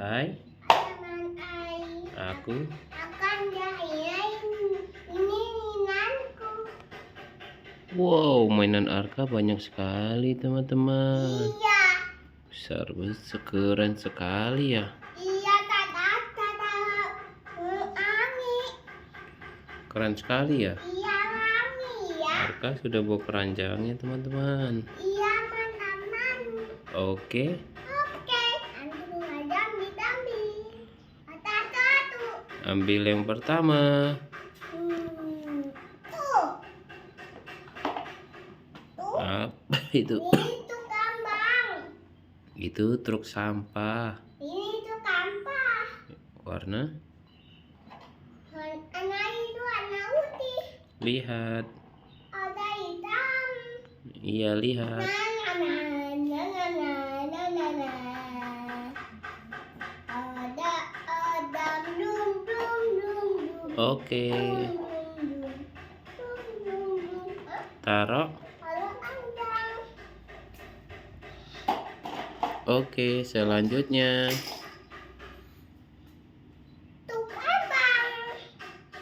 Hai, Teman ai aku. akan jahit ini mainanku. Wow, mainan Arka banyak sekali, teman-teman. Iya, Besar, keren sekali ya. iya tata tata Ani. Keren sekali ya. Iya mami ya. Arka sudah bawa keranjangnya, teman-teman. Iya teman-teman. Oke, Oke, antum aja dambi. Ada satu. ambil yang pertama. Tuh, tuh. Apa itu? Itu kambang. Itu truk sampah. Ini tuh kampah. Warna? Anak itu anak putih. Lihat. Ada hitam. Iya, lihat. Ada dum dum dum dum. Oke, taruh. Kalau kandang. Oke, selanjutnya. Tuh kambang.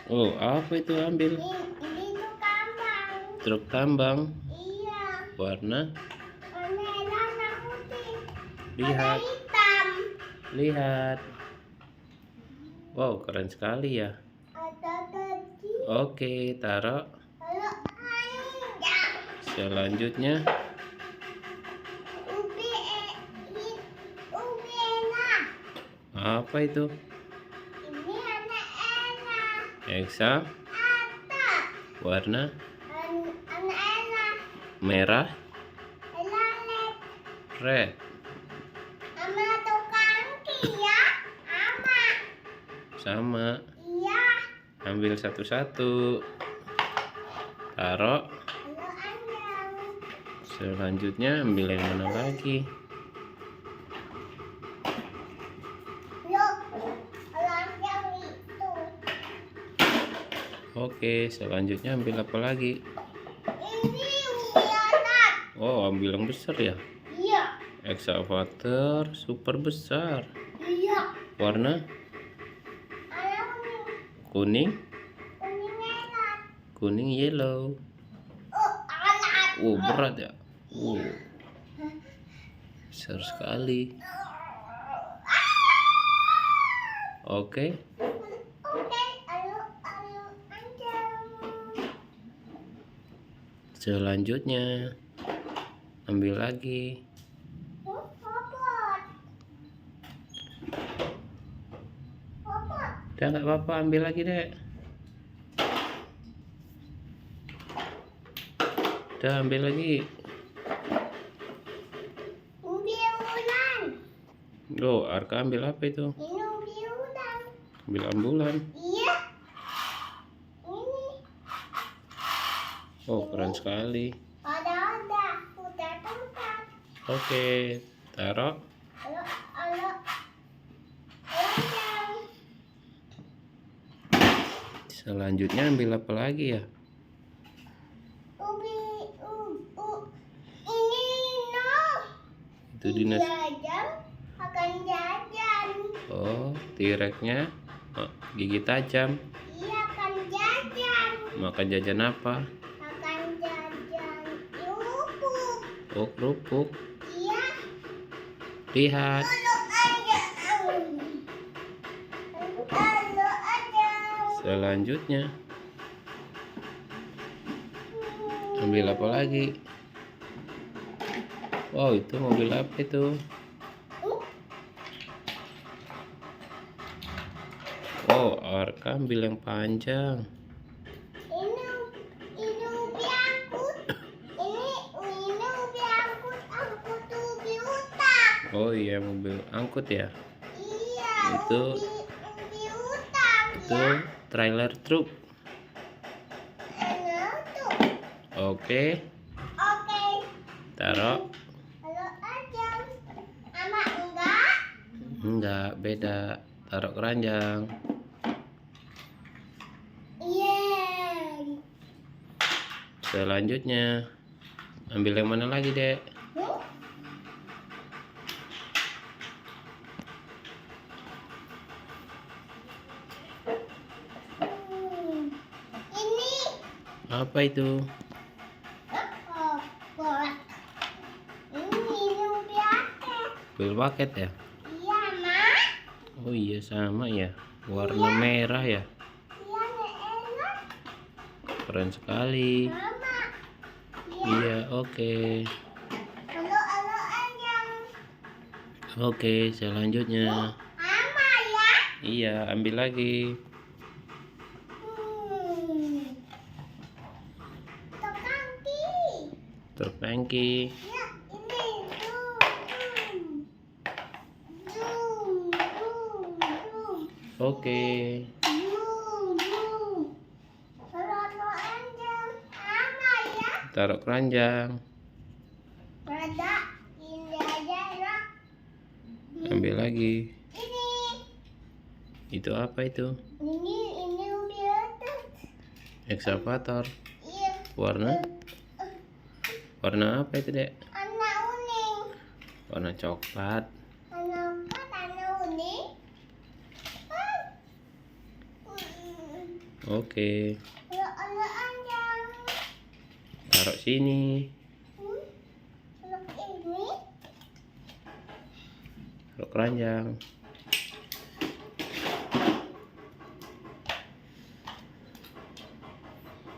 Oh, apa itu? Ambil. Ini tuh kambang. Truk tambang. Iya. Warna? Warna putih. Lihat. Ada hitam. Lihat. Wow, keren sekali ya. Ada tadi. Oke, taruh. Kalau kandang. Selanjutnya. Ubi enak. Apa itu? Ini anak enak. Eksa. Ada. Warna? Anak enak. Merah. Enak. Red. Ama tukang ya. Ama. Sama. Iya. Ambil satu-satu. Taruh. Kalau ayam. Selanjutnya ambil yang mana lagi? Yuk. Kalau ayam itu. Oke, selanjutnya ambil apa lagi? Ini ubi anak. Oh, ambil yang besar ya. Iya. Excavator super besar. Iya. Warna Ayam kuning, kuning enak. kuning yellow. Oh, anak. Berat ya. Besar sekali. Oke, Oke, ayo ayam. selanjutnya ambil lagi. Popot. Popot. Udah nggak apa-apa, ambil lagi deh. Udah, ambil lagi. Ubi ulan. Oh, Arka ambil apa itu? Ini ubi ulan. Ambil ambulan. Iya. Ini Oh, keren sekali. ada. Udah tempat. Oke, taruh. Ayo ayam. Selanjutnya ambil apa lagi ya? Ubi ini no. Itu dinas. Jajan akan jajan. Oh, T-Rex-nya gigi tajam. Iya akan jajan. Makan jajan apa? Akan jajan kerupuk. Oh, kerupuk. Iya. Lihat. Halo aja. Selanjutnya ambil apa lagi? Wow, itu mobil apa itu? Oh, Arka ambil yang panjang. Ini ubi angkut. Ini ubi angkut ubi utak. Oh iya, mobil angkut ya. Iya. Itu- ubi utak Itu ya. trailer truk. Enak tuh. Oke, Oke. taruh. Halo aja. Ama enggak? Enggak, beda. Taruh keranjang. Iya. Selanjutnya ambil yang mana lagi, Dek? Apa itu? Buat ini lumpia. Pil paket ya? Iya, Mak. Oh iya sama ya. Warna merah ya. Iya, Nek, enak. Keren sekali. Mama. Iya, oke. Halo ayam. Oke, selanjutnya. Mama ya. Iya, ambil lagi. Terkanti. Terpengki. Ya, ini. Zoom. Oke. Halo ayam. Mama ya. Taruh keranjang. Ada. Ini aja ya. Ambil lagi. Ini. Itu apa itu? Ini lumpia. Ekskavator. Iya. Warna apa itu, Dek? Anak uning. Warna coklat. Anak uning. Oke. Halo ayam. Taruh sini. Anak ini. Taruh keranjang.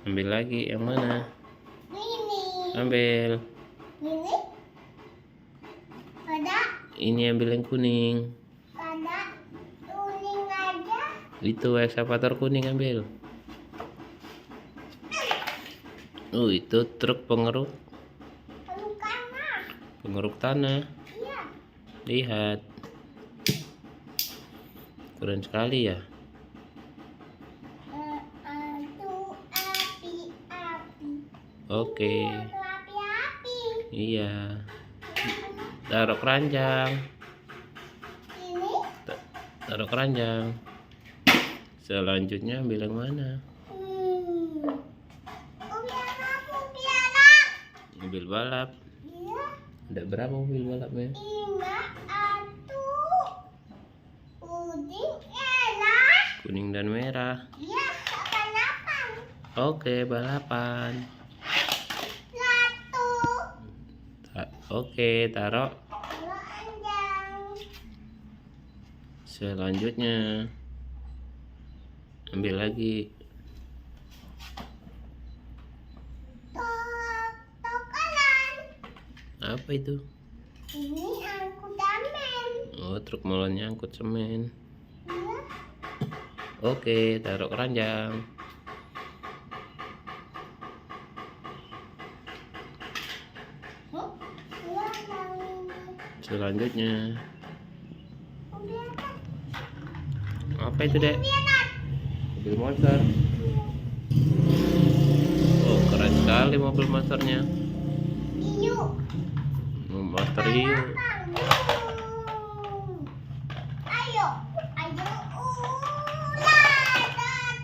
Ambil lagi yang mana? Ini. Ambil. Ini. Ada. Ini ambil yang kuning. Ada. Uning aja. Itu ekskavator kuning ambil. Itu truk pengeruk tanah. Iya. Lihat. Keren sekali ya. Itu api. Oke. Itu api. Iya. Taruh keranjang. Ini. Taruh keranjang. Selanjutnya ambil yang mana? Piala. Mobil balap. Iya. Ada berapa mobil balapnya? Ingat atu. Udin elah. Kuning dan merah. Iya, balapan. Oke, balapan. Satu. Oke, taruh. Dua anjang. Selanjutnya ambil lagi. Tok kanan. Apa itu? Ini angkut damen. Oh, truk molennya angkut semen. Iya. Oke, taruh keranjang. Iya, bang ini. Selanjutnya Udah kan? apa itu, Dek? Lihat. Mobil motor. Oh, keren sekali mobil motornya. Iyu. Motor hiu. Balapan. Ayo. Ulat.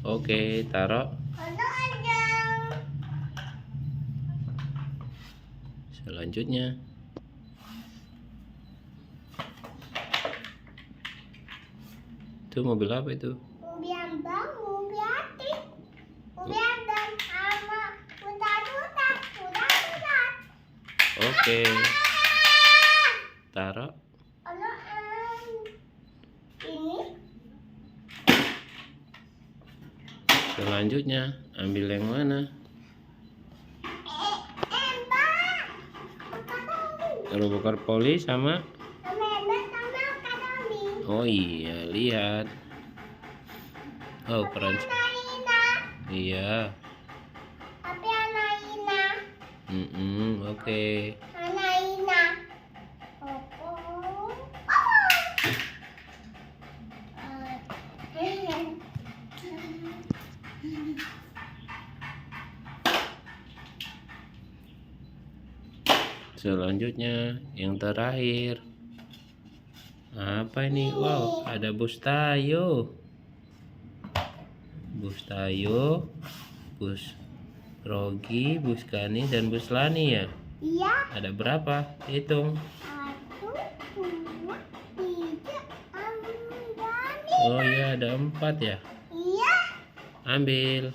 Oke, taruh. Halo anjang. Selanjutnya itu mobil apa itu? Mobil ambang, mobil hati. Mobil ambang sama udah. Oke, taruh. Halo ini. Selanjutnya ambil yang mana? Embak. Taruh bakar poli sama. Sama embak sama kadami. Oh iya, lihat. Oh, keren. Anaina. Iya. Tapi anaina. Oke. Anaina. Oh. Selanjutnya yang terakhir. Apa ini? Wow, ada bus Tayo. Bus Tayo, bus Rogi, bus Kani, dan bus Lani ya. Iya. Ada berapa? Hitung. 1, 2, 3, 4. Oh iya, ada 4 ya. Iya. Ambil.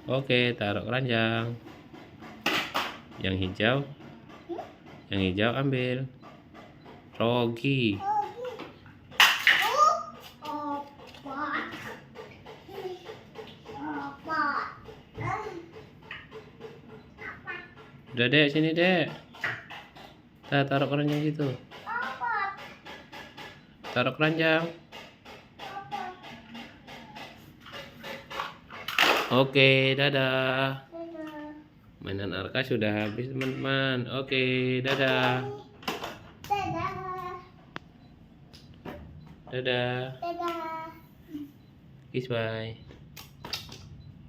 Oke, taruh keranjang. Yang hijau, yang hijau ambil. Rogi. Opat. Opat. Udah dek, sini dek. Taruh keranjang situ. Opat. Taruh keranjang. Oke, dadah. Mainan Arka sudah habis teman-teman. Oke, dadah. Dadah. Dadah. Dadah. Kiss bye.